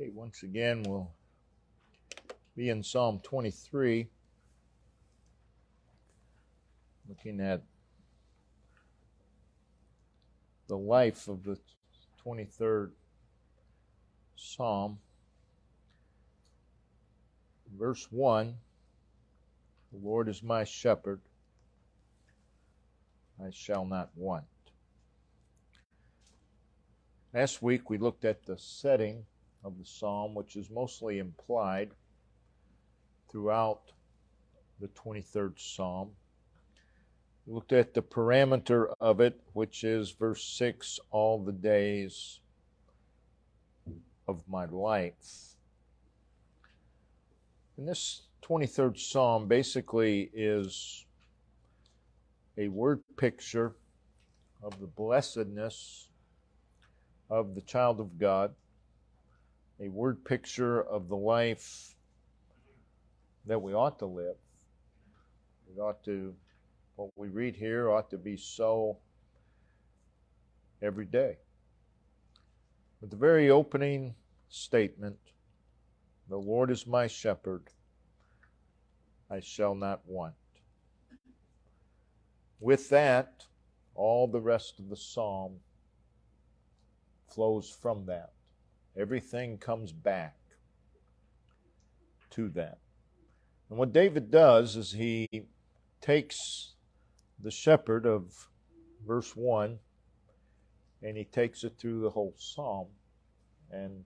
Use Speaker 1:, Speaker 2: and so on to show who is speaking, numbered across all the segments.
Speaker 1: Okay, once again, we'll be in Psalm 23, looking at the life of the 23rd Psalm. Verse 1, the Lord is my shepherd, I shall not want. Last week we looked at the setting of the psalm, which is mostly implied throughout the 23rd Psalm. We looked at the parameter of it, which is verse 6, all the days of my life. And this 23rd Psalm basically is a word picture of the blessedness of the child of God, a word picture of the life that we ought to live. We ought to, what we read here ought to be so every day. With the very opening statement, the Lord is my shepherd, I shall not want. With that, all the rest of the psalm flows from that. Everything comes back to that. And what David does is he takes the shepherd of verse 1 and he takes it through the whole psalm and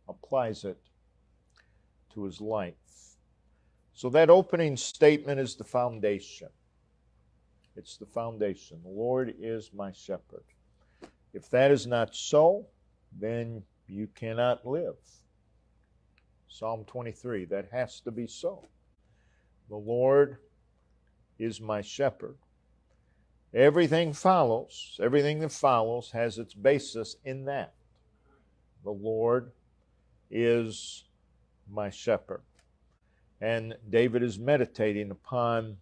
Speaker 1: applies it to his life. So that opening statement is the foundation. It's the foundation. The Lord is my shepherd. If that is not so, then you cannot live. Psalm 23, that has to be so. The Lord is my shepherd. Everything that follows has its basis in that. The Lord is my shepherd. And David is meditating upon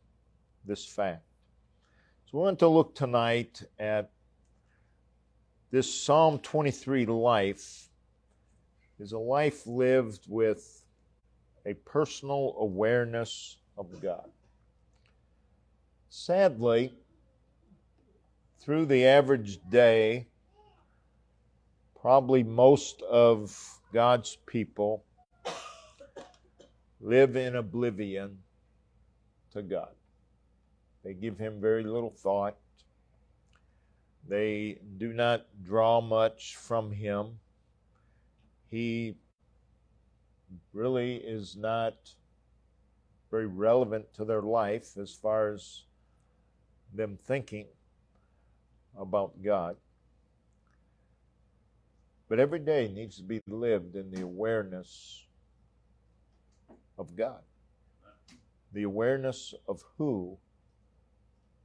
Speaker 1: this fact. So we want to look tonight at this Psalm 23 life is a life lived with a personal awareness of God. Sadly, through the average day, probably most of God's people live in oblivion to God. They give Him very little thought. They do not draw much from Him. He really is not very relevant to their life as far as them thinking about God. But every day needs to be lived in the awareness of God, the awareness of who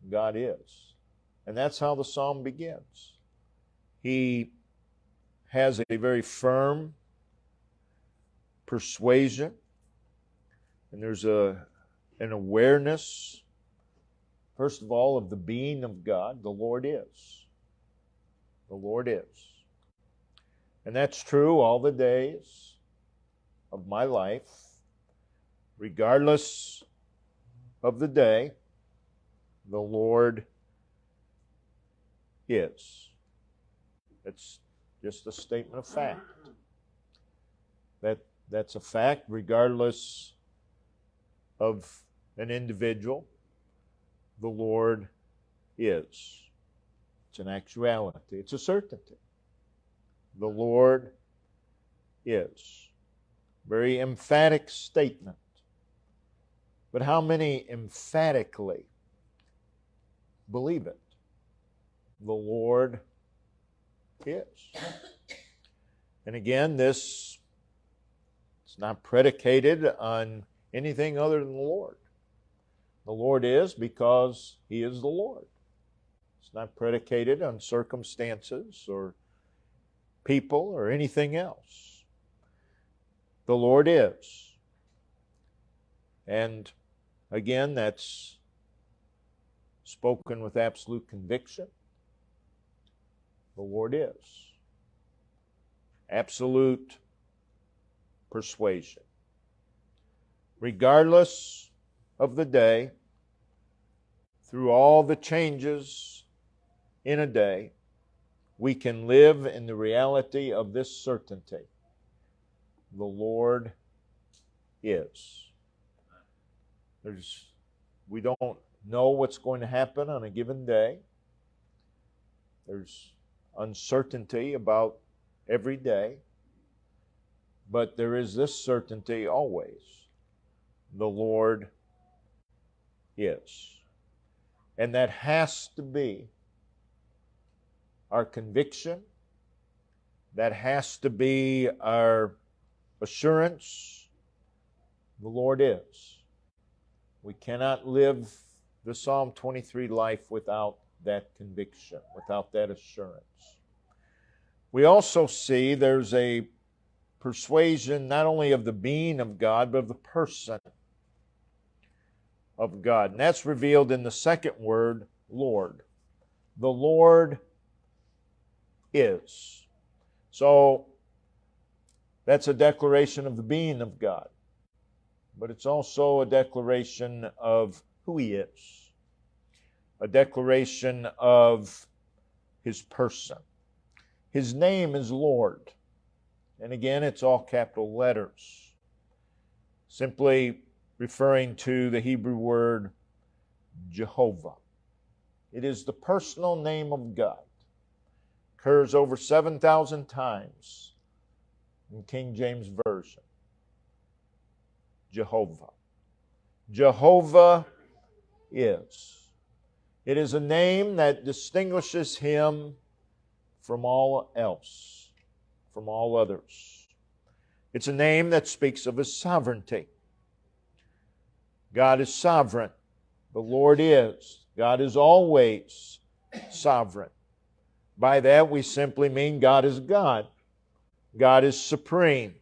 Speaker 1: God is. And that's how the psalm begins. He has a very firm persuasion, and there's an awareness, first of all, of the being of God. The Lord is. The Lord is. And that's true all the days of my life, regardless of the day. The Lord is. It's just a statement of fact. That's a fact regardless of an individual. The Lord is. It's an actuality. It's a certainty. The Lord is. Very emphatic statement. But how many emphatically believe it? The Lord is. And again, this is not predicated on anything other than the Lord. The Lord is because He is the Lord. It's not predicated on circumstances or people or anything else. The Lord is. And again, that's spoken with absolute conviction. The Lord is. Absolute persuasion. Regardless of the day, through all the changes in a day, we can live in the reality of this certainty. The Lord is. We don't know what's going to happen on a given day. There's uncertainty about every day. But there is this certainty always. The Lord is. And that has to be our conviction. That has to be our assurance. The Lord is. We cannot live the Psalm 23 life without that conviction, without that assurance. We also see there's a persuasion not only of the being of God, but of the person of God. And that's revealed in the second word, Lord. The Lord is. So, that's a declaration of the being of God. But it's also a declaration of who He is. A declaration of His person. His name is Lord. And again, it's all capital letters. Simply referring to the Hebrew word Jehovah. It is the personal name of God. Occurs over 7,000 times in King James Version. Jehovah. Jehovah is. It is a name that distinguishes Him from all else, from all others. It's a name that speaks of His sovereignty. God is sovereign. The Lord is. God is always sovereign. By that we simply mean God is God. God is supreme.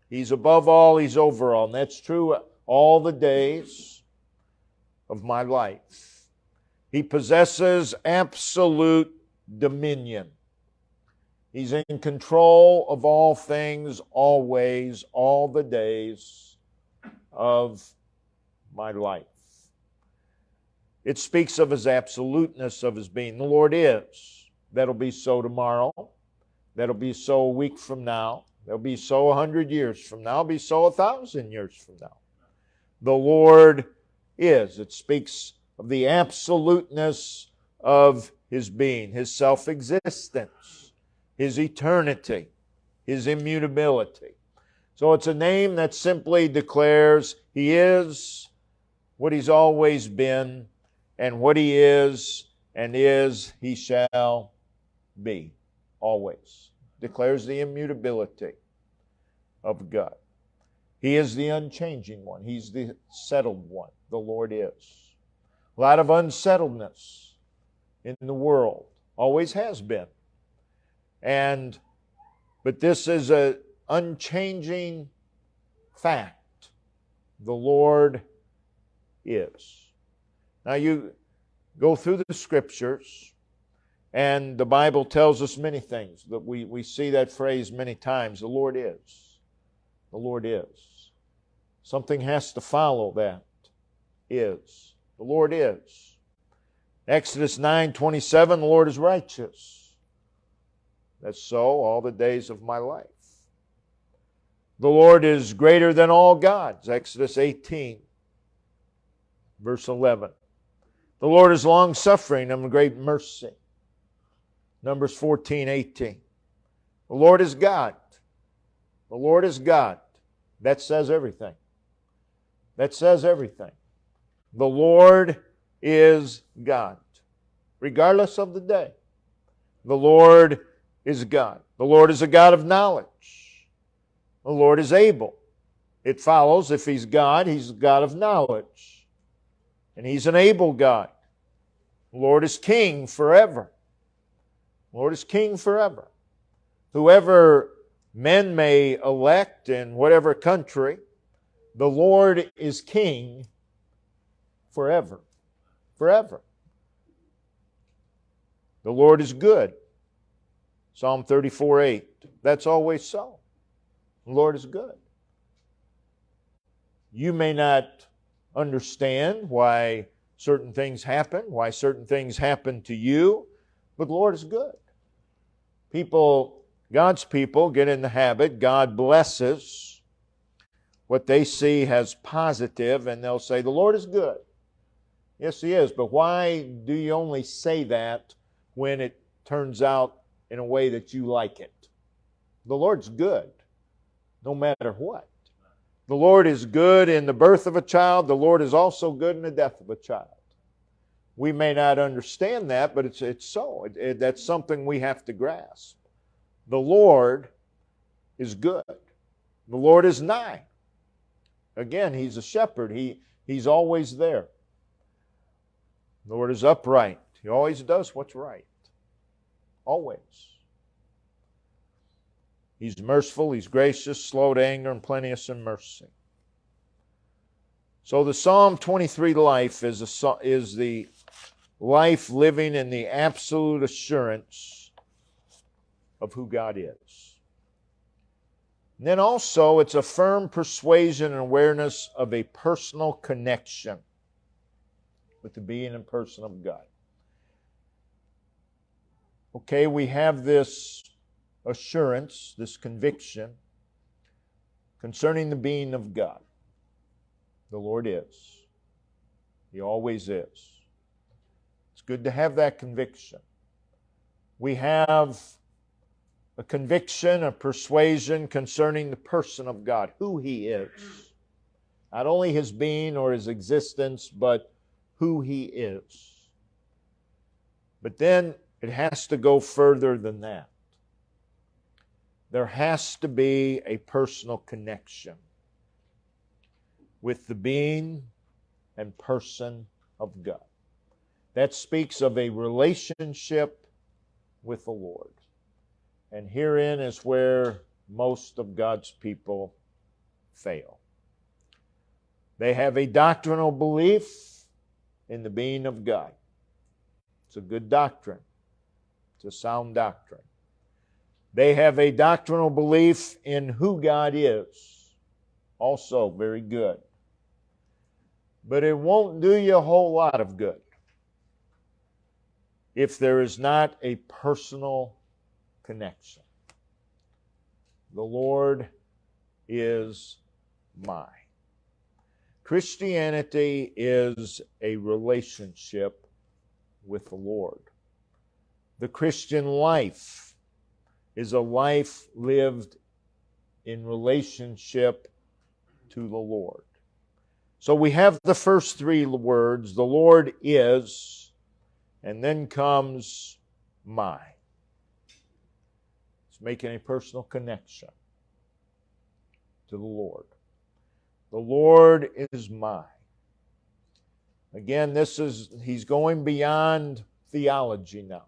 Speaker 1: He's above all, He's over all. And that's true all the days of my life. He possesses absolute dominion. He's in control of all things, always, all the days of my life. It speaks of His absoluteness of His being. The Lord is. That'll be so tomorrow. That'll be so a week from now. That'll be so 100 years from now. It'll be so 1,000 years from now. The Lord is. It speaks of the absoluteness of His being, His self-existence, His eternity, His immutability. So it's a name that simply declares He is what He's always been, and what He is and is, He shall be, always. Declares the immutability of God. He is the unchanging one. He's the settled one. The Lord is. A lot of unsettledness in the world. Always has been. But this is an unchanging fact. The Lord is. Now you go through the Scriptures, and the Bible tells us many things. That we see that phrase many times. The Lord is. The Lord is. Something has to follow that. Is. The Lord is. Exodus 9:27, the Lord is righteous. That's so all the days of my life. The Lord is greater than all gods. Exodus 18, verse 11. The Lord is long-suffering and of great mercy. Numbers 14:18. The Lord is God. The Lord is God. That says everything. That says everything. The Lord is God. Regardless of the day. The Lord is God. The Lord is a God of knowledge. The Lord is able. It follows if He's God, He's a God of knowledge. And He's an able God. The Lord is King forever. The Lord is King forever. Whoever men may elect in whatever country, the Lord is King forever. Forever. The Lord is good. Psalm 34:8. That's always so. The Lord is good. You may not understand why certain things happen, why certain things happen to you, but the Lord is good. God's people get in the habit, God blesses what they see as positive, and they'll say, the Lord is good. Yes, He is, but why do you only say that when it turns out in a way that you like it? The Lord's good, no matter what. The Lord is good in the birth of a child. The Lord is also good in the death of a child. We may not understand that, but it's so. That's something we have to grasp. The Lord is good. The Lord is nigh. Again, He's a shepherd. He's always there. The Lord is upright. He always does what's right. Always. He's merciful, He's gracious, slow to anger, and plenteous in mercy. So the Psalm 23 life is the life living in the absolute assurance of who God is. And then also it's a firm persuasion and awareness of a personal connection with the being and person of God. Okay, we have this assurance, this conviction concerning the being of God. The Lord is. He always is. It's good to have that conviction. We have a conviction, a persuasion concerning the person of God, who He is. Not only His being or His existence, but who He is. But then it has to go further than that. There has to be a personal connection with the being and person of God. That speaks of a relationship with the Lord. And herein is where most of God's people fail. They have a doctrinal belief in the being of God. It's a good doctrine. It's a sound doctrine. They have a doctrinal belief in who God is. Also very good. But it won't do you a whole lot of good if there is not a personal connection. The Lord is mine. Christianity is a relationship with the Lord. The Christian life is a life lived in relationship to the Lord. So we have the first three words, the Lord is, and then comes mine. It's making a personal connection to the Lord. The Lord is mine. Again, he's going beyond theology now.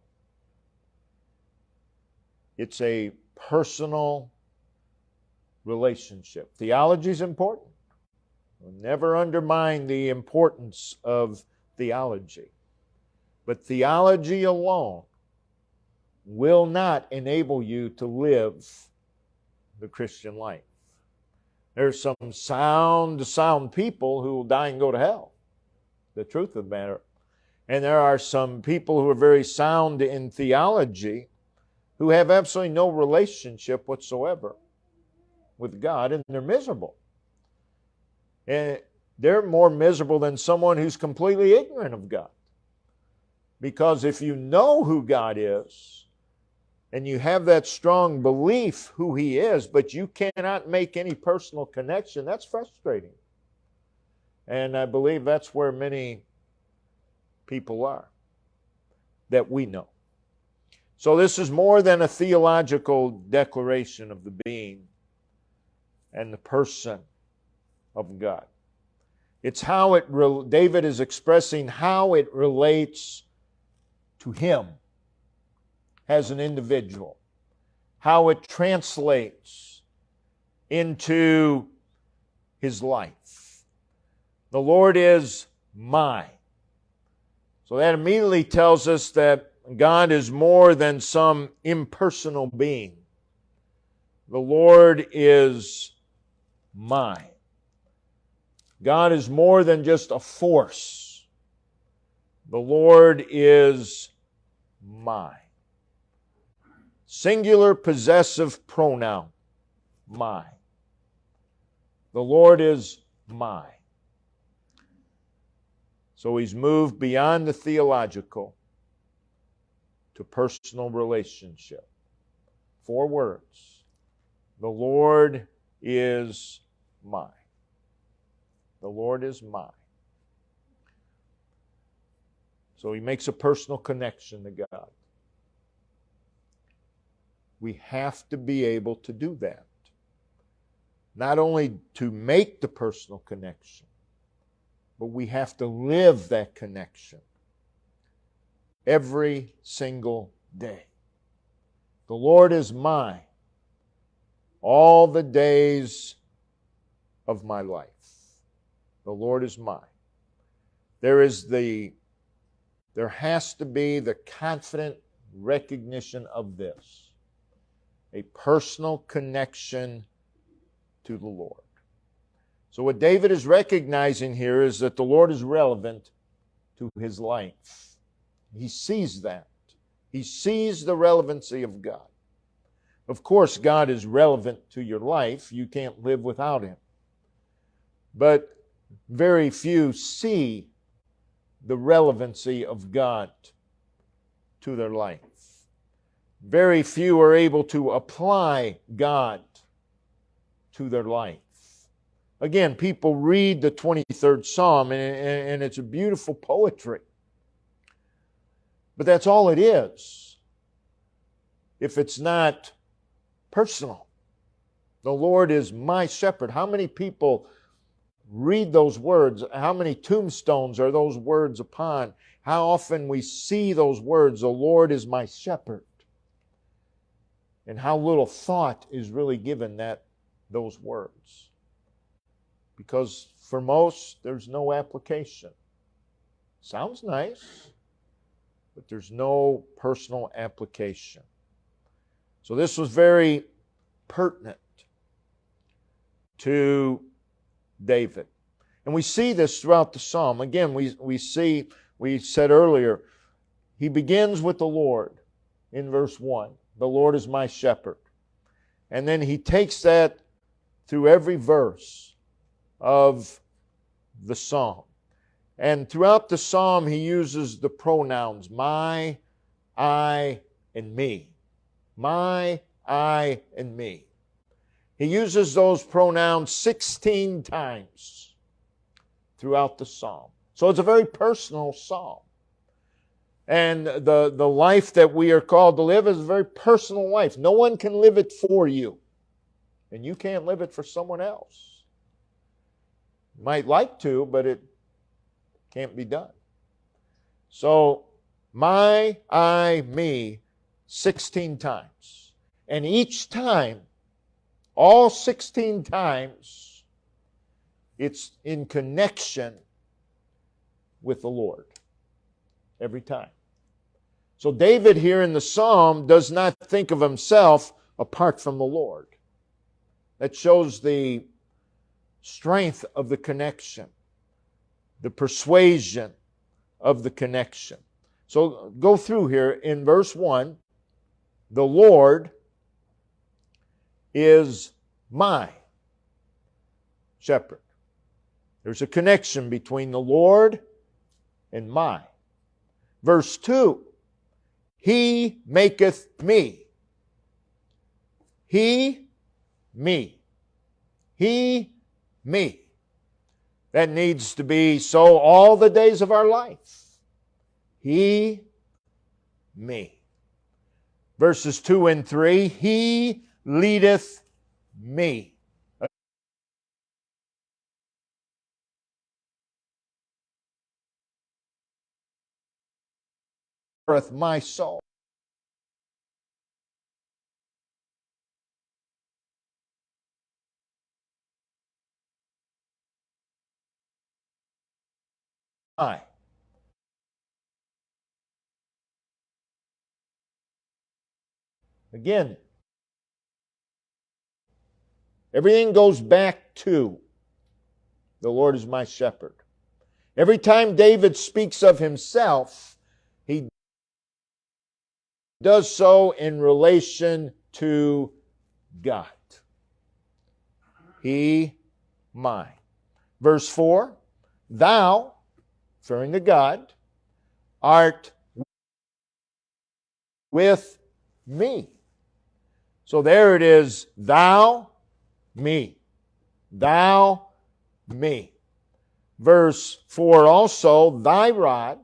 Speaker 1: It's a personal relationship. Theology is important. We'll never undermine the importance of theology. But theology alone will not enable you to live the Christian life. There's some sound people who will die and go to hell. The truth of the matter. And there are some people who are very sound in theology who have absolutely no relationship whatsoever with God, and they're miserable. And they're more miserable than someone who's completely ignorant of God. Because if you know who God is, and you have that strong belief who He is, but you cannot make any personal connection, that's frustrating. And I believe that's where many people are, that we know. So this is more than a theological declaration of the being and the person of God. It's how David is expressing how it relates to him as an individual, how it translates into his life. The Lord is mine. So that immediately tells us that God is more than some impersonal being. The Lord is mine. God is more than just a force. The Lord is my. Singular possessive pronoun, my. The Lord is my. So he's moved beyond the theological to personal relationship. 4 words. The Lord is mine. The Lord is mine. So he makes a personal connection to God. We have to be able to do that. Not only to make the personal connection, but we have to live that connection every single day. The Lord is mine all the days of my life. The Lord is mine. There has to be the confident recognition of this. A personal connection to the Lord. So what David is recognizing here is that the Lord is relevant to his life. He sees that. He sees the relevancy of God. Of course, God is relevant to your life. You can't live without Him. But very few see the relevancy of God to their life. Very few are able to apply God to their life. Again, people read the 23rd Psalm, and it's a beautiful poetry. But that's all it is, if it's not personal. The Lord is my shepherd. How many people read those words? How many tombstones are those words upon? How often we see those words, the Lord is my shepherd. And how little thought is really given those words. Because for most, there's no application. Sounds nice, but there's no personal application. So this was very pertinent to David. And we see this throughout the psalm. Again, we said earlier, he begins with the Lord in verse 1. The Lord is my shepherd. And then he takes that through every verse of the psalm. And throughout the psalm, he uses the pronouns my, I, and me. My, I, and me. He uses those pronouns 16 times throughout the psalm. So it's a very personal psalm. And the life that we are called to live is a very personal life. No one can live it for you. And you can't live it for someone else. You might like to, but it can't be done. So, my, I, me, 16 times. And each time, all 16 times, it's in connection with the Lord. Every time. So David here in the psalm does not think of himself apart from the Lord. That shows the strength of the connection, the persuasion of the connection. So go through here in verse 1. The Lord is my shepherd. There's a connection between the Lord and my. Verse 2, He maketh me. He, me. He, me. That needs to be so all the days of our life. He, me. Verses 2 and 3, He leadeth me. My soul. Again, everything goes back to The Lord is my shepherd. Every time David speaks of himself, he does so in relation to God. He, mine. Verse 4, thou, referring to God, art with me. So there it is, thou, me. Thou, me. Verse 4 also, thy rod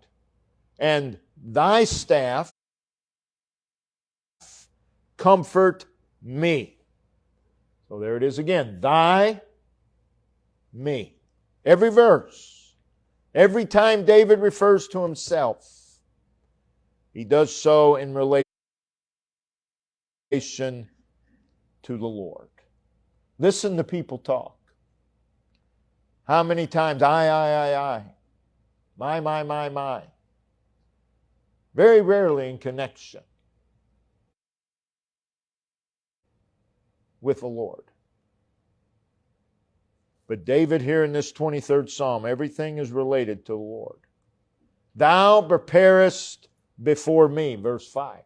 Speaker 1: and thy staff comfort me. So there it is again, thy, me. Every verse, every time David refers to himself, he does so in relation to the Lord. Listen to people talk. How many times I. My. Very rarely in connection with the Lord. But David here in this 23rd Psalm, everything is related to the Lord. Thou preparest before me, verse 5.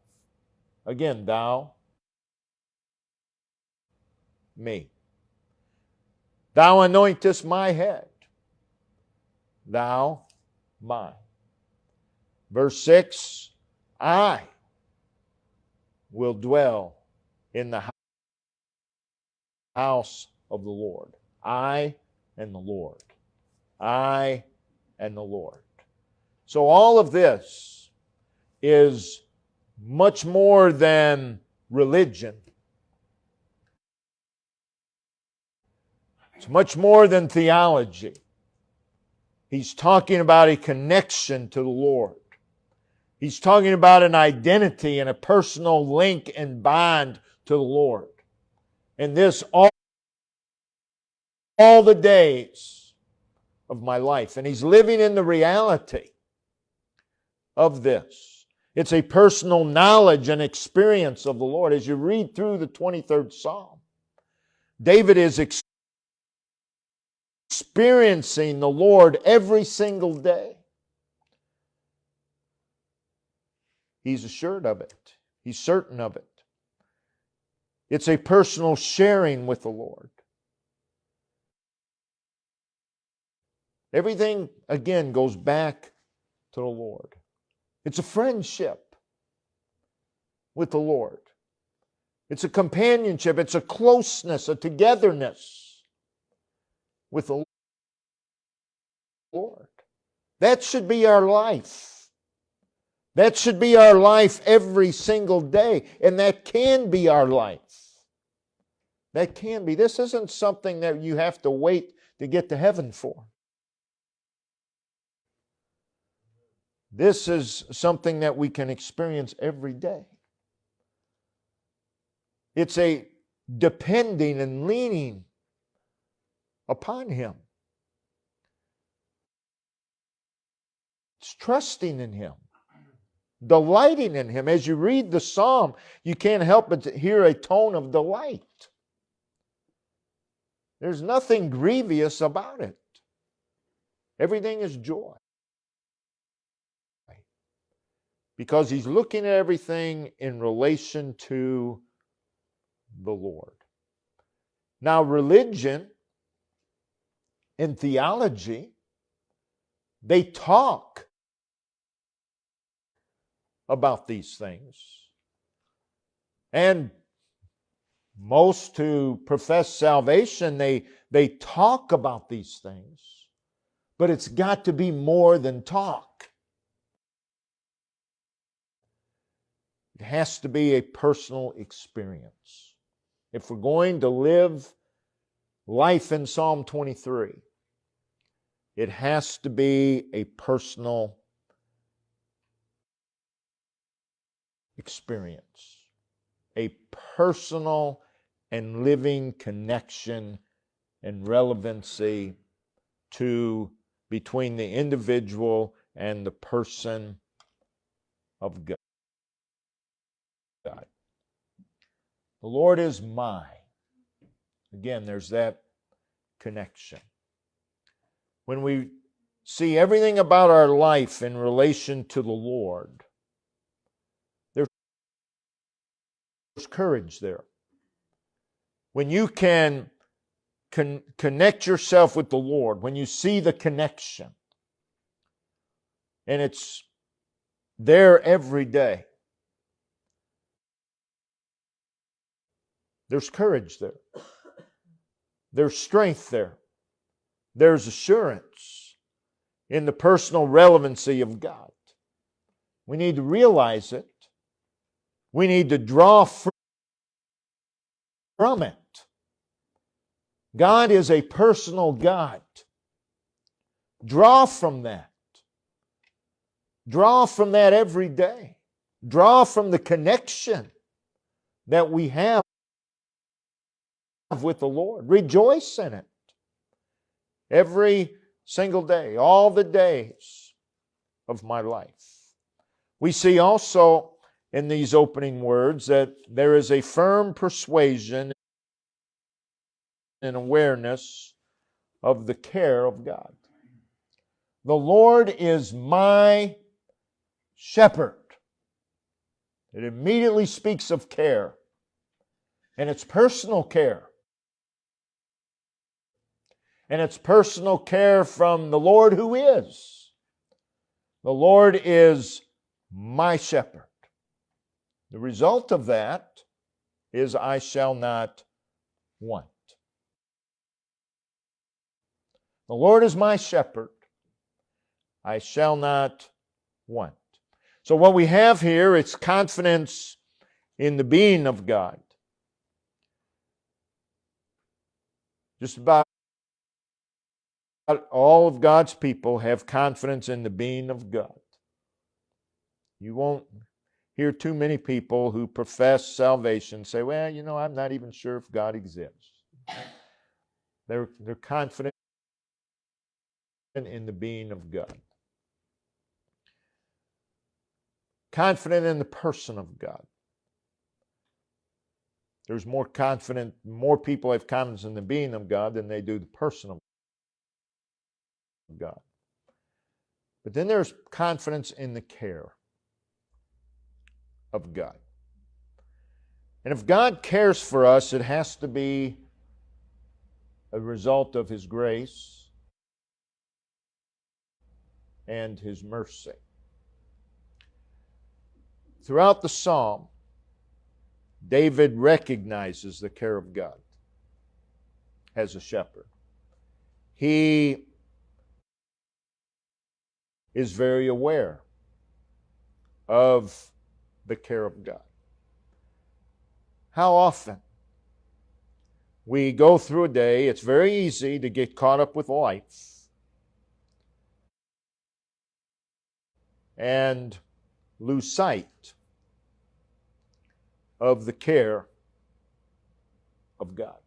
Speaker 1: Again, thou, me. Thou anointest my head. Thou, mine. Verse 6, I will dwell in the house of the Lord. I and the Lord. I and the Lord. So all of this is much more than religion. It's much more than theology. He's talking about a connection to the Lord. He's talking about an identity and a personal link and bond to the Lord. And this all the days of my life. And he's living in the reality of this. It's a personal knowledge and experience of the Lord. As you read through the 23rd Psalm, David is experiencing the Lord every single day. He's assured of it. He's certain of it. It's a personal sharing with the Lord. Everything, again, goes back to the Lord. It's a friendship with the Lord. It's a companionship. It's a closeness, a togetherness with the Lord. That should be our life. That should be our life every single day. And that can be our life. That can be. This isn't something that you have to wait to get to heaven for. This is something that we can experience every day. It's a depending and leaning upon Him. It's trusting in Him, delighting in Him. As you read the psalm, you can't help but to hear a tone of delight. There's nothing grievous about it. Everything is joy. Because he's looking at everything in relation to the Lord. Now, religion and theology, they talk about these things. And most who profess salvation, they talk about these things. But it's got to be more than talk. It has to be a personal experience. If we're going to live life in Psalm 23, it has to be a personal experience, a personal and living connection and relevancy between the individual and the person of God. The Lord is mine. Again, there's that connection. when we see everything about our life in relation to the Lord, there's courage there. When you can connect yourself with the Lord, when you see the connection, and it's there every day, there's courage there. There's strength there. There's assurance in the personal relevancy of God. We need to realize it. We need to draw from it. God is a personal God. Draw from that. Draw from that every day. Draw from the connection that we have with the Lord. Rejoice in it. Every single day, all the days of my life. We see also in these opening words that there is a firm persuasion and awareness of the care of God. The Lord is my shepherd. It immediately speaks of care. And it's personal care. And it's personal care from the Lord who is. The Lord is my shepherd. The result of that is I shall not want. The Lord is my shepherd. I shall not want. So what we have here is confidence in the being of God. Just about all of God's people have confidence in the being of God. You won't hear too many people who profess salvation say, well, I'm not even sure if God exists. They're confident in the being of God. Confident in the person of God. There's more people have confidence in the being of God than they do the person of God. But then there's confidence in the care of God. And if God cares for us, it has to be a result of His grace and His mercy. Throughout the psalm, David recognizes the care of God as a shepherd. He is very aware of the care of God. How often we go through a day, it's very easy to get caught up with life and lose sight of the care of God.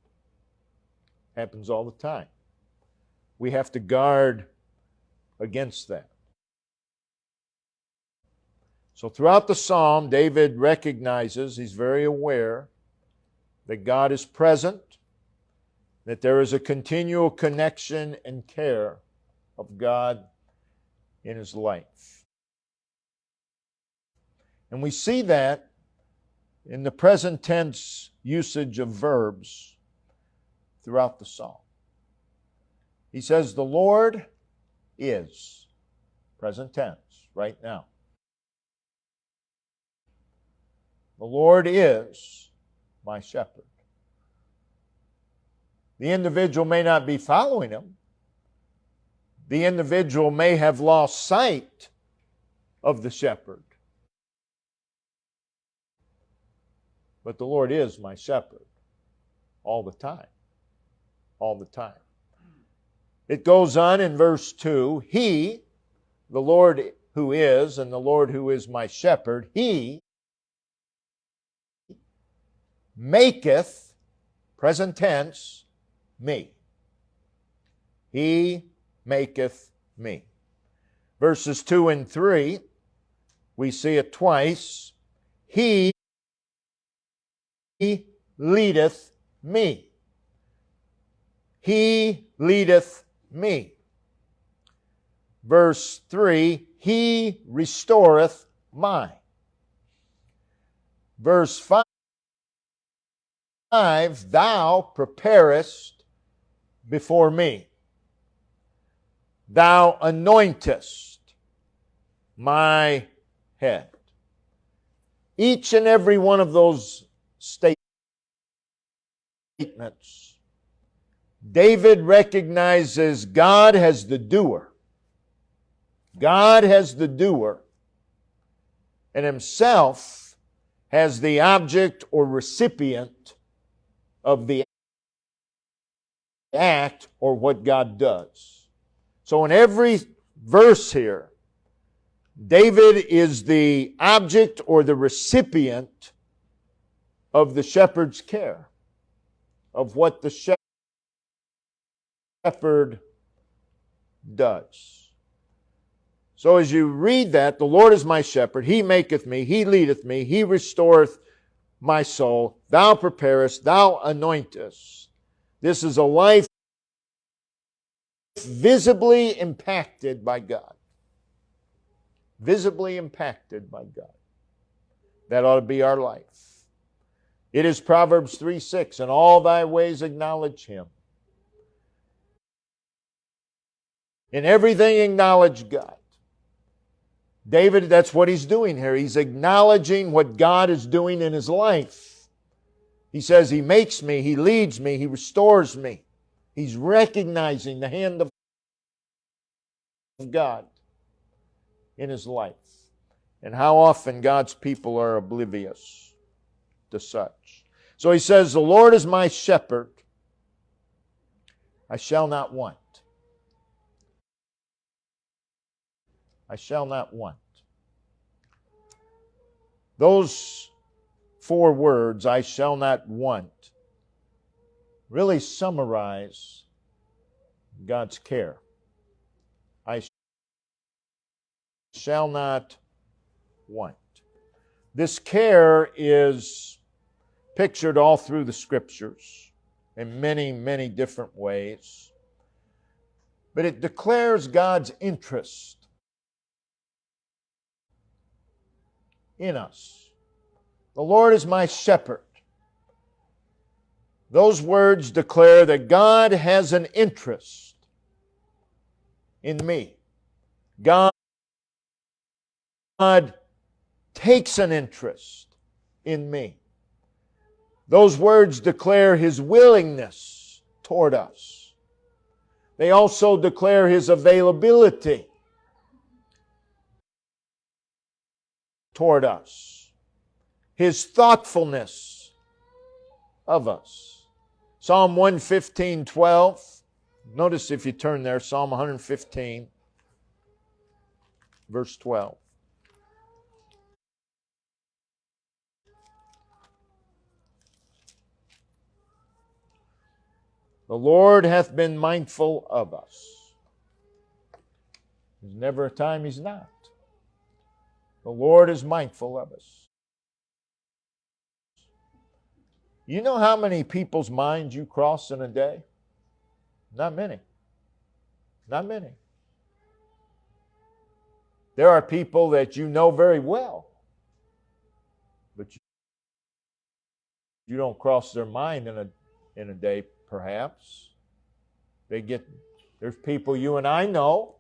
Speaker 1: Happens all the time. We have to guard against that. So throughout the psalm, David recognizes, he's very aware that God is present, that there is a continual connection and care of God in his life. And we see that in the present tense usage of verbs throughout the psalm. He says, the Lord is, present tense, right now. The Lord is my shepherd. The individual may not be following Him. The individual may have lost sight of the shepherd. But the Lord is my shepherd all the time. All the time. It goes on in verse 2, He, the Lord who is, and the Lord who is my shepherd, He maketh, present tense, me. He maketh me. Verses 2 and 3, we see it twice. He leadeth me. He leadeth me. verse 3, He restoreth mine. Verse 5, Thou preparest before me. Thou anointest my head. Each and every one of those statements, David recognizes God as the doer. God has the doer, and himself has the object or recipient of the act or what God does. So in every verse here, David is the object or the recipient of the shepherd's care, of what the shepherd does. So as you read that, the Lord is my shepherd, He maketh me, He leadeth me, He restoreth my soul, Thou preparest, Thou anointest. This is a life visibly impacted by God. Visibly impacted by God. That ought to be our life. It is Proverbs 3:6, in all thy ways acknowledge Him. In everything acknowledge God. David, that's what he's doing here. He's acknowledging what God is doing in his life. He says, He makes me, He leads me, He restores me. He's recognizing the hand of God in his life. And how often God's people are oblivious to such. So he says, the Lord is my shepherd, I shall not want. I shall not want. Those 4 words, I shall not want, really summarize God's care. I shall not want. This care is pictured all through the Scriptures in many, many different ways. But it declares God's interest in us. The Lord is my shepherd. Those words declare that God has an interest in me. God takes an interest in me. Those words declare His willingness toward us. They also declare His availability toward us. His thoughtfulness of us. Psalm 115:12. Notice if you turn there, Psalm 115, verse 12. The Lord hath been mindful of us. There's never a time He's not. The Lord is mindful of us. You know how many people's minds you cross in a day? Not many. Not many. There are people that you know very well, but you don't cross their mind in a day, perhaps. There's people you and I know.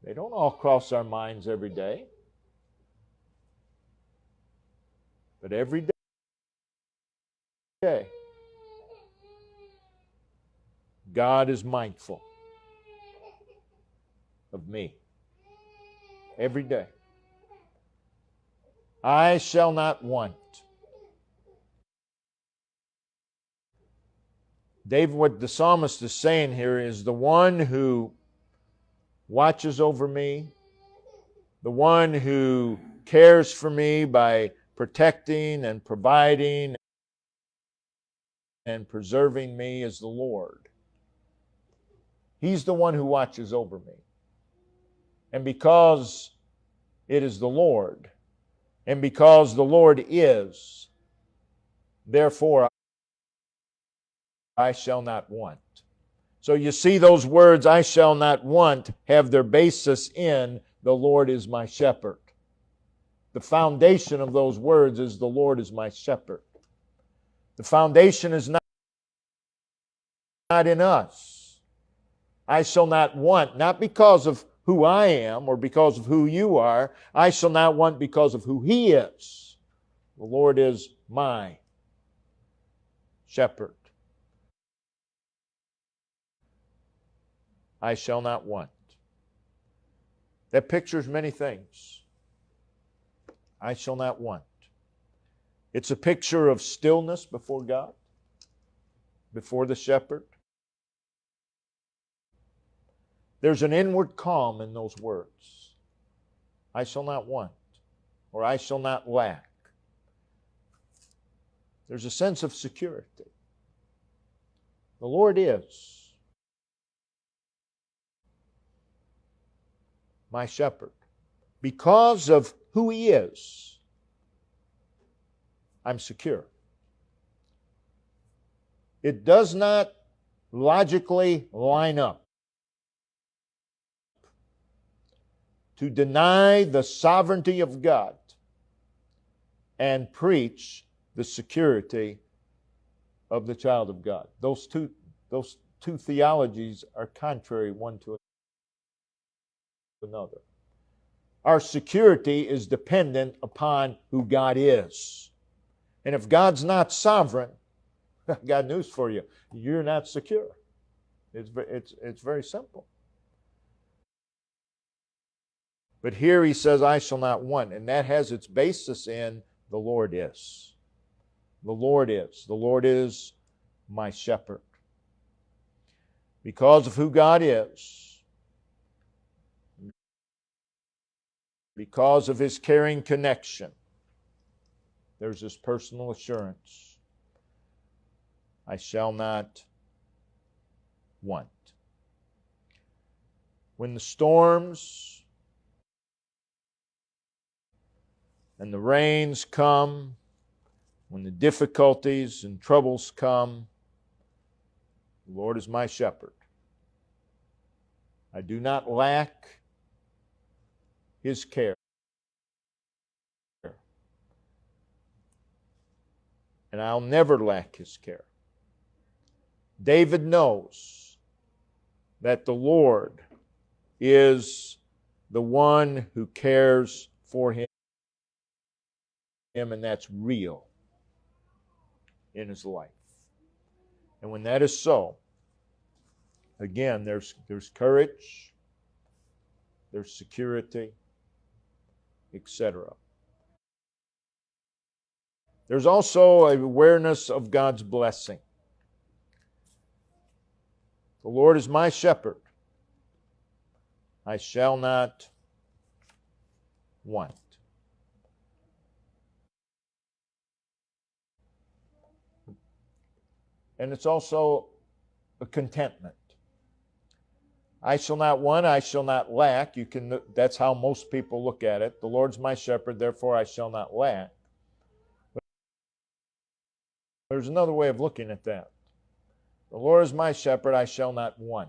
Speaker 1: They don't all cross our minds every day. But every day, God is mindful of me. Every day. I shall not want. David, what the psalmist is saying here is the one who watches over me, the one who cares for me by protecting and providing and preserving me is the Lord. He's the one who watches over me. And because it is the Lord, and because the Lord is, therefore I shall not want. So you see those words, I shall not want, have their basis in the Lord is my shepherd. The foundation of those words is the Lord is my shepherd. The foundation is not in us. I shall not want, not because of who I am or because of who you are. I shall not want because of who He is. The Lord is my shepherd. I shall not want. That pictures many things. I shall not want. It's a picture of stillness before God, before the shepherd. There's an inward calm in those words. I shall not want, or I shall not lack. There's a sense of security. The Lord is my shepherd. Because of who He is, I'm secure. It does not logically line up to deny the sovereignty of God and preach the security of the child of God. Those two theologies are contrary one to another. Our security is dependent upon who God is. And if God's not sovereign, I've got news for you. You're not secure. It's very simple. But here He says, I shall not want. And that has its basis in the Lord is. The Lord is. The Lord is my shepherd. Because of who God is, because of His caring connection, there's this personal assurance. I shall not want. When the storms and the rains come, when the difficulties and troubles come, the Lord is my shepherd. I do not lack His care. And I'll never lack His care. David knows that the Lord is the one who cares for him, and that's real in his life. And when that is so, again, there's courage, there's security, etc. There's also an awareness of God's blessing. The Lord is my shepherd. I shall not want. And it's also a contentment. I shall not want, I shall not lack. That's how most people look at it. The Lord's my shepherd, therefore I shall not lack. But there's another way of looking at that. The Lord is my shepherd, I shall not want.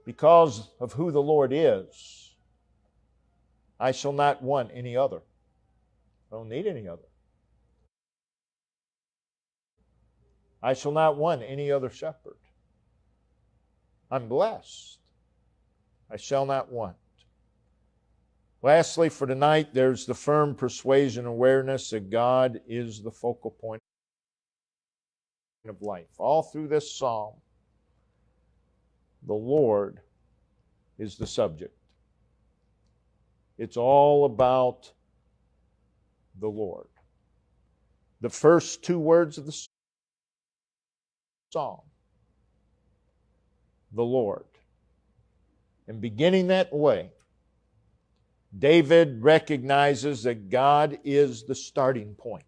Speaker 1: Because of who the Lord is, I shall not want any other. I don't need any other. I shall not want any other shepherd. I'm blessed. I shall not want. Lastly, for tonight, there's the firm persuasion, awareness that God is the focal point of life. All through this psalm, the Lord is the subject. It's all about the Lord. The first two words of the psalm, the Lord. And beginning that way, David recognizes that God is the starting point.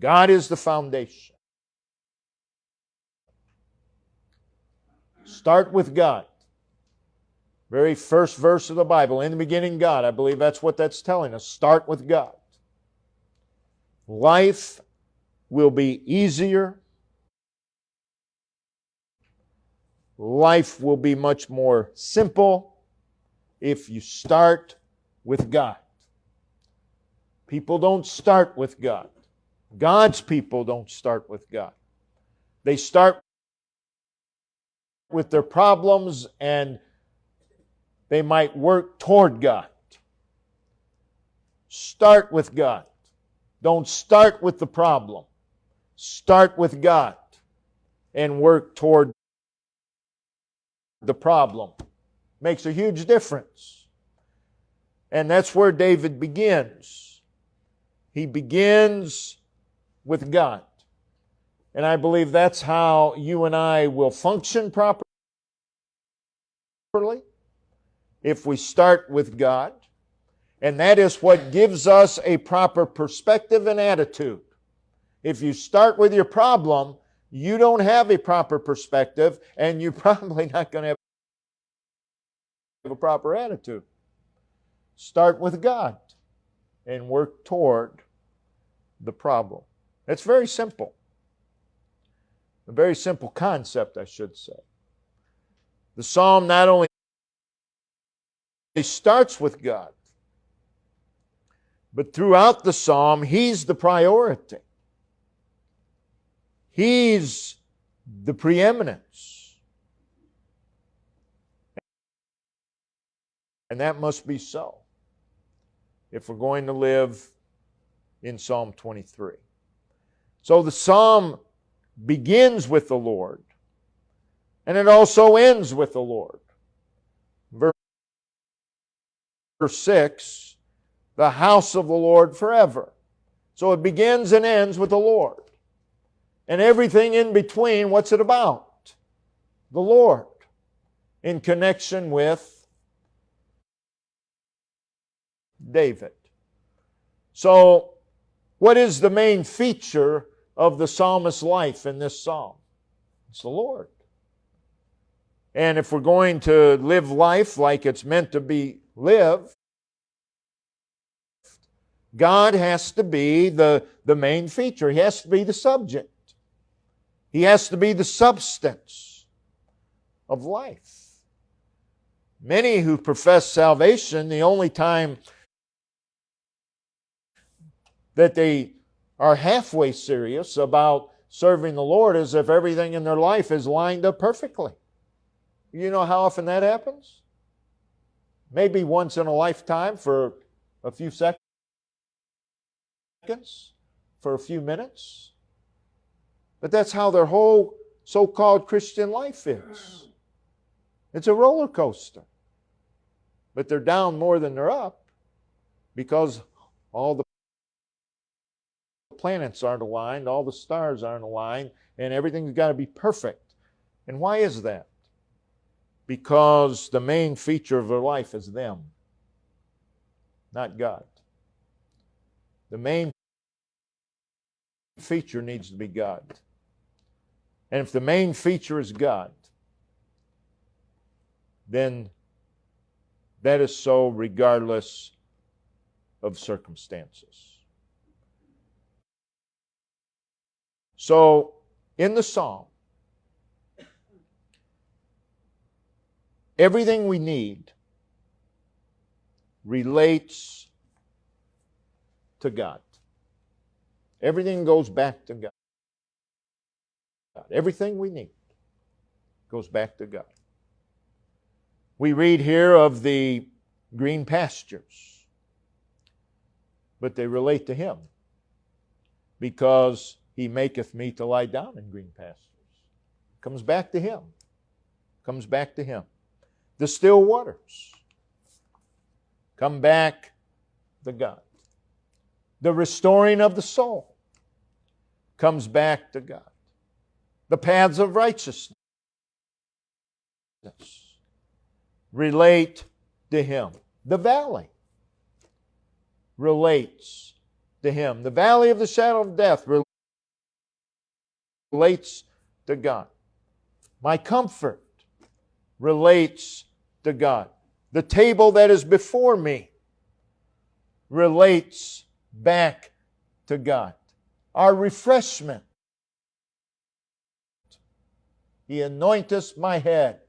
Speaker 1: God is the foundation. Start with God. Very first verse of the Bible, in the beginning God. I believe that's what that's telling us. Start with God. Life will be easier life will be much more simple if you start with God. People don't start with God. God's people don't start with God. They start with their problems and they might work toward God. Start with God. Don't start with the problem. Start with God and work toward the problem. Makes a huge difference. And that's where David begins. He begins with God. And I believe that's how you and I will function properly if we start with God. And that is what gives us a proper perspective and attitude. If you start with your problem, you don't have a proper perspective, and you're probably not going to have a proper attitude. Start with God and work toward the problem. It's very simple. A very simple concept, I should say. The psalm not only starts with God, but throughout the psalm, He's the priority. He's the preeminence. And that must be so if we're going to live in Psalm 23. So the psalm begins with the Lord, and it also ends with the Lord. Verse 6, the house of the Lord forever. So it begins and ends with the Lord. And everything in between, what's it about? The Lord, in connection with David. So, what is the main feature of the psalmist's life in this psalm? It's the Lord. And if we're going to live life like it's meant to be lived, God has to be the main feature. He has to be the subject. He has to be the substance of life. Many who profess salvation, the only time that they are halfway serious about serving the Lord is if everything in their life is lined up perfectly. You know how often that happens? Maybe once in a lifetime for a few seconds, for a few minutes. But that's how their whole so-called Christian life is. It's a roller coaster. But they're down more than they're up because all the planets aren't aligned, all the stars aren't aligned, and everything's got to be perfect. And why is that? Because the main feature of their life is them, not God. The main feature needs to be God. And if the main feature is God, then that is so regardless of circumstances. So, in the psalm, everything we need relates to God. Everything goes back to God. Everything we need goes back to God. We read here of the green pastures, but they relate to Him because He maketh me to lie down in green pastures. Comes back to Him. Comes back to Him. The still waters come back to God. The restoring of the soul comes back to God. The paths of righteousness relate to Him. The valley relates to Him. The valley of the shadow of death relates to God. My comfort relates to God. The table that is before me relates back to God. Our refreshment He anointeth my head.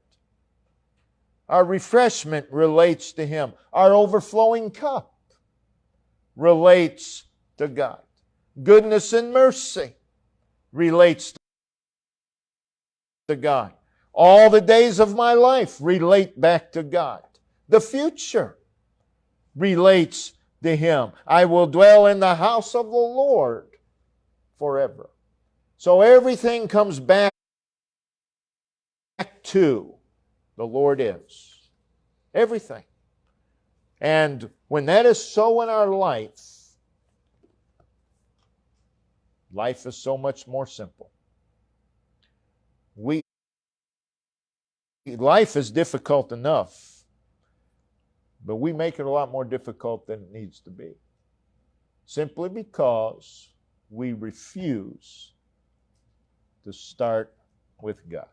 Speaker 1: Our refreshment relates to Him. Our overflowing cup relates to God. Goodness and mercy relates to God. All the days of my life relate back to God. The future relates to Him. I will dwell in the house of the Lord forever. So everything comes back to the Lord is. Everything. And when that is so in our life, life is so much more simple. Life is difficult enough, but we make it a lot more difficult than it needs to be. Simply because we refuse to start with God.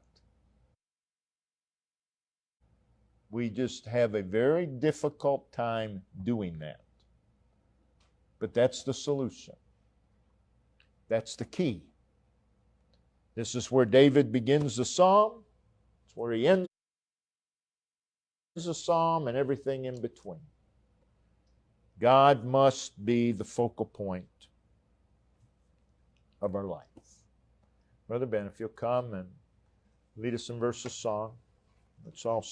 Speaker 1: We just have a very difficult time doing that. But that's the solution. That's the key. This is where David begins the psalm. It's where he ends the psalm and everything in between. God must be the focal point of our life. Brother Ben, if you'll come and lead us in verse of song, let's all